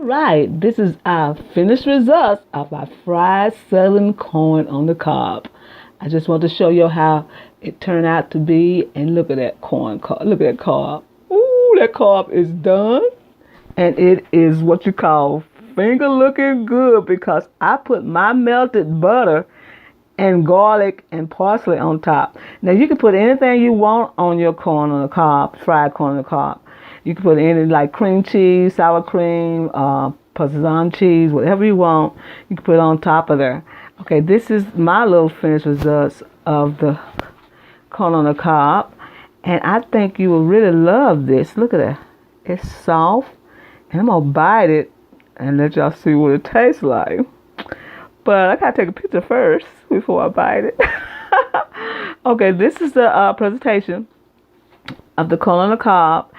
right, this is our finished results of our fried southern corn on the cob. I just want to show you how it turned out to be, and look at that corn cob. Look at that cob. Ooh, that cob is done, and it is what you call finger looking good because I put my melted butter and garlic and parsley on top. Now you can put anything you want on your corn on the cob, fried corn on the cob. You can put any like cream cheese, sour cream, Parmesan cheese, whatever you want. You can put it on top of there. Okay, this is my little finished results of the corn on the cob, and I think you will really love this. Look at that. It's soft, and I'm gonna bite it and let y'all see what it tastes like. But I gotta take a picture first before I bite it. Okay, this is the presentation of the corn on the cob,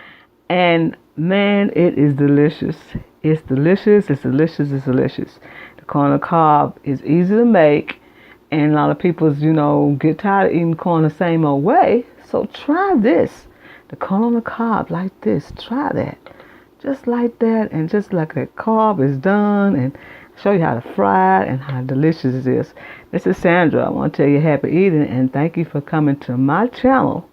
and man, it is delicious. It's delicious. It's delicious. It's delicious. The corn on the cob is easy to make, and a lot of people, get tired of eating corn the same old way. So try this, the corn on the cob like this. Try that, just like that, and just like that cob is done, and show you how to fry it and how delicious it is. This is Sandra. I want to tell you happy eating and thank you for coming to my channel.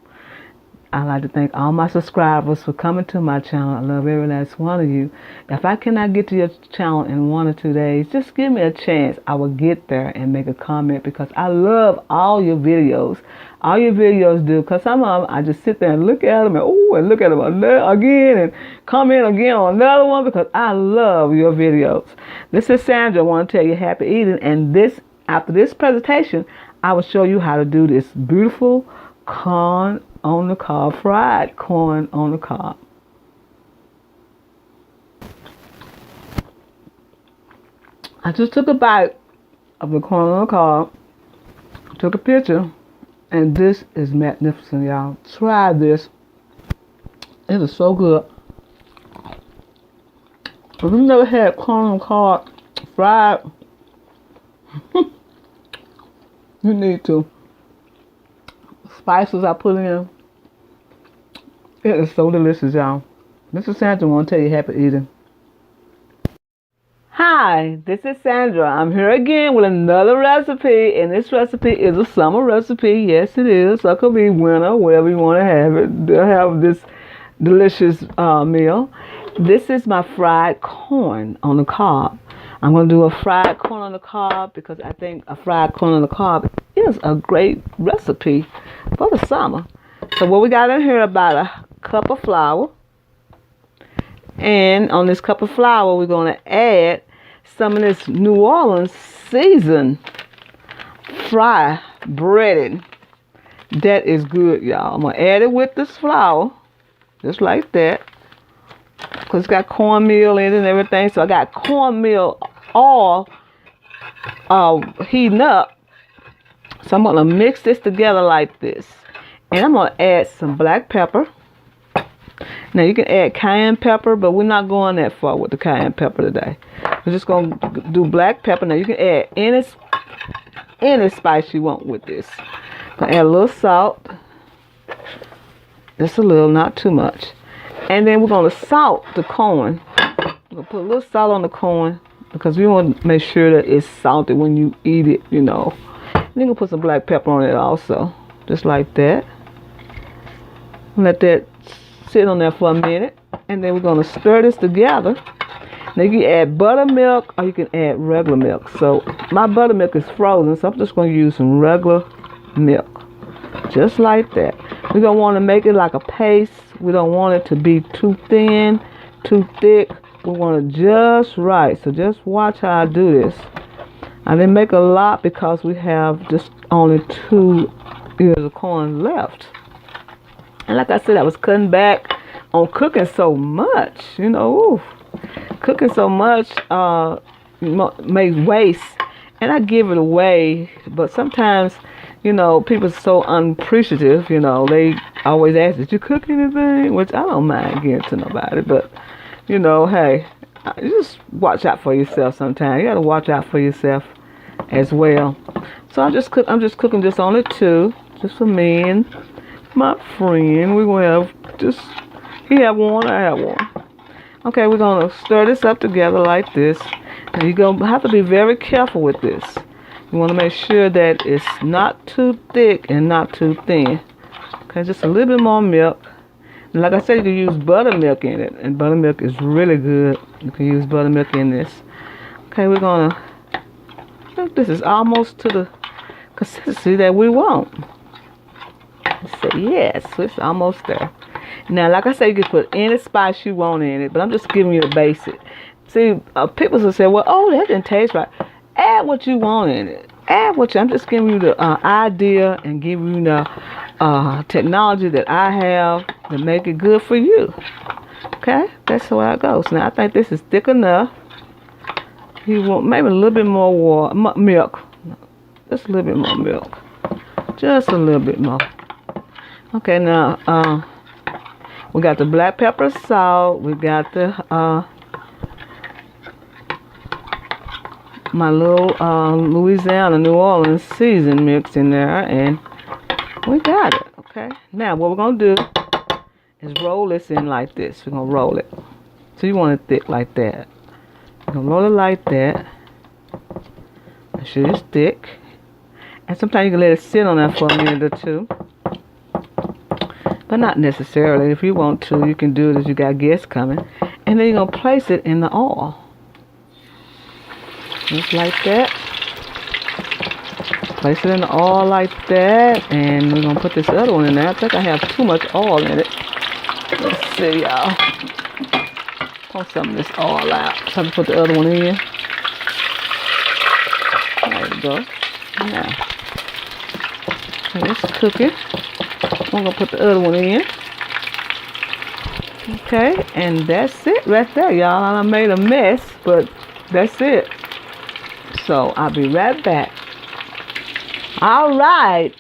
I'd like to thank all my subscribers for coming to my channel. I love every last one of you. If I cannot get to your channel in 1 or 2 days, just give me a chance. I will get there and make a comment because I love all your videos. All your videos do, because some of them I just sit there and look at them and look at them again and comment again on another one because I love your videos. This is Sandra. I want to tell you happy eating, and after this presentation, I will show you how to do this beautiful corn on the cob, fried corn on the cob. I just took a bite of the corn on the cob, took a picture, and this is magnificent, y'all. Try this. It is so good. If you've never had corn on the cob fried, you need to. Spices I put in, it is so delicious, y'all. This is Sandra. I want to tell you happy eating. Hi, this is Sandra. I'm here again with another recipe, and this recipe is a summer recipe. Yes, it is. So it could be winter, wherever you want to have it. They'll have this delicious meal. This is my fried corn on the cob. I'm going to do a fried corn on the cob because I think a fried corn on the cob is a great recipe for the summer. So what we got in here, about a cup of flour. And on this cup of flour, we're going to add some of this New Orleans seasoned fried breading. That is good, y'all. I'm going to add it with this flour, just like that. Because it's got cornmeal in it and everything. So I got cornmeal all heating up. So I'm going to mix this together like this. And I'm going to add some black pepper. Now you can add cayenne pepper, but we're not going that far with the cayenne pepper today. We're just going to do black pepper. Now you can add any spice you want with this. Gonna add a little salt. Just a little, not too much. And then we're going to salt the corn. We're going to put a little salt on the corn because we want to make sure that it's salty when you eat it, And then we're going to put some black pepper on it also. Just like that. Let that sit on there for a minute. And then we're going to stir this together. Now you can add buttermilk or you can add regular milk. So my buttermilk is frozen, so I'm just going to use some regular milk. Just like that. We're going to want to make it like a paste. We don't want it to be too thin, too thick. We want it just right. So just watch how I do this. I didn't make a lot because we have just only 2 ears of corn left. And like I said, I was cutting back on cooking so much, Oof. Cooking so much makes waste. And I give it away. But sometimes, people are so unappreciative, They always ask, did you cook anything? Which I don't mind giving to nobody. But, hey, you just watch out for yourself sometimes. You got to watch out for yourself as well. So I'm just cooking just only 2. Just for me and my friend. We're going to have he have one, I have one. Okay, we're going to stir this up together like this. And you're going to have to be very careful with this. You want to make sure that it's not too thick and not too thin. Okay, just a little bit more milk. And like I said, you can use buttermilk in it. And buttermilk is really good. You can use buttermilk in this. Okay, we're going to... I think this is almost to the consistency that we want. So yes, it's almost there. Now, like I said, you can put any spice you want in it, but I'm just giving you the basic. See, people will say, well, oh, that didn't taste right. Add what you want in it. Add what you... I'm just giving you the idea and giving you the technology that I have to make it good for you. Okay? That's the way it goes. Now, I think this is thick enough. You want maybe a little bit more water, milk. Just a little bit more milk. Just a little bit more. Okay, now, we got the black pepper, salt. We got the, my little Louisiana, New Orleans season mix in there. And we got it, okay? Now, what we're going to do is roll this in like this. We're going to roll it. So you want it thick like that. You're going to roll it like that. Make sure it's thick. And sometimes you can let it sit on there for a minute or two. But not necessarily. If you want to, you can do it as you got guests coming. And then you're going to place it in the oil. Just like that. Place it in the oil like that. And we're going to put this other one in there. I think I have too much oil in it. Let's see, y'all. Pour some of this oil out. So I can put the other one in. There we go. Now, it's cooking. I'm going to put the other one in. Okay, and that's it right there, y'all. I made a mess, but that's it. So, I'll be right back. All right.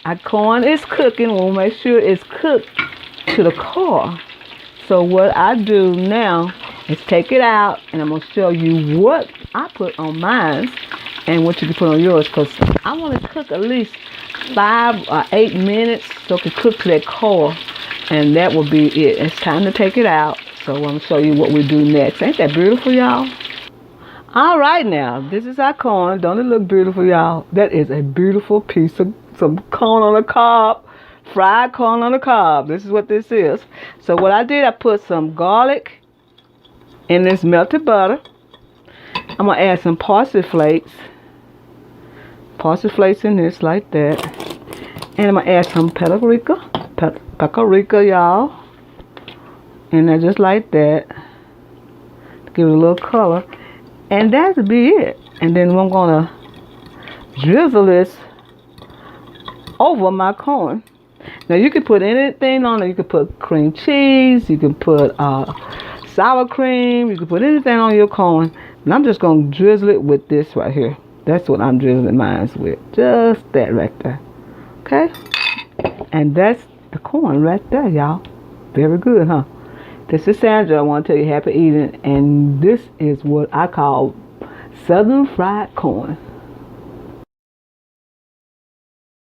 Our corn is cooking. We'll make sure it's cooked to the core. So, what I do now is take it out, and I'm going to show you what I put on mine and what you can put on yours, because I want to cook at least 5 or 8 minutes so it can cook to that core, and that will be it. It's time to take it out, so I'm going to show you what we do next. Ain't that beautiful, y'all? All right, now, this is our corn. Don't it look beautiful, y'all? That is a beautiful piece of some corn on the cob, fried corn on the cob. This is what this is. So what I did, I put some garlic in this melted butter. I'm going to add some parsley flakes. Parsley flakes in this like that. And I'm going to add some paprika, y'all. And then just like that. To give it a little color. And that'll be it. And then I'm going to drizzle this over my corn. Now you can put anything on it. You can put cream cheese. You can put sour cream. You can put anything on your corn. And I'm just going to drizzle it with this right here. That's what I'm drizzling mine with. Just that right there. Okay? And that's the corn right there, y'all. Very good, huh? This is Sandra. I want to tell you happy eating. And this is what I call Southern fried corn.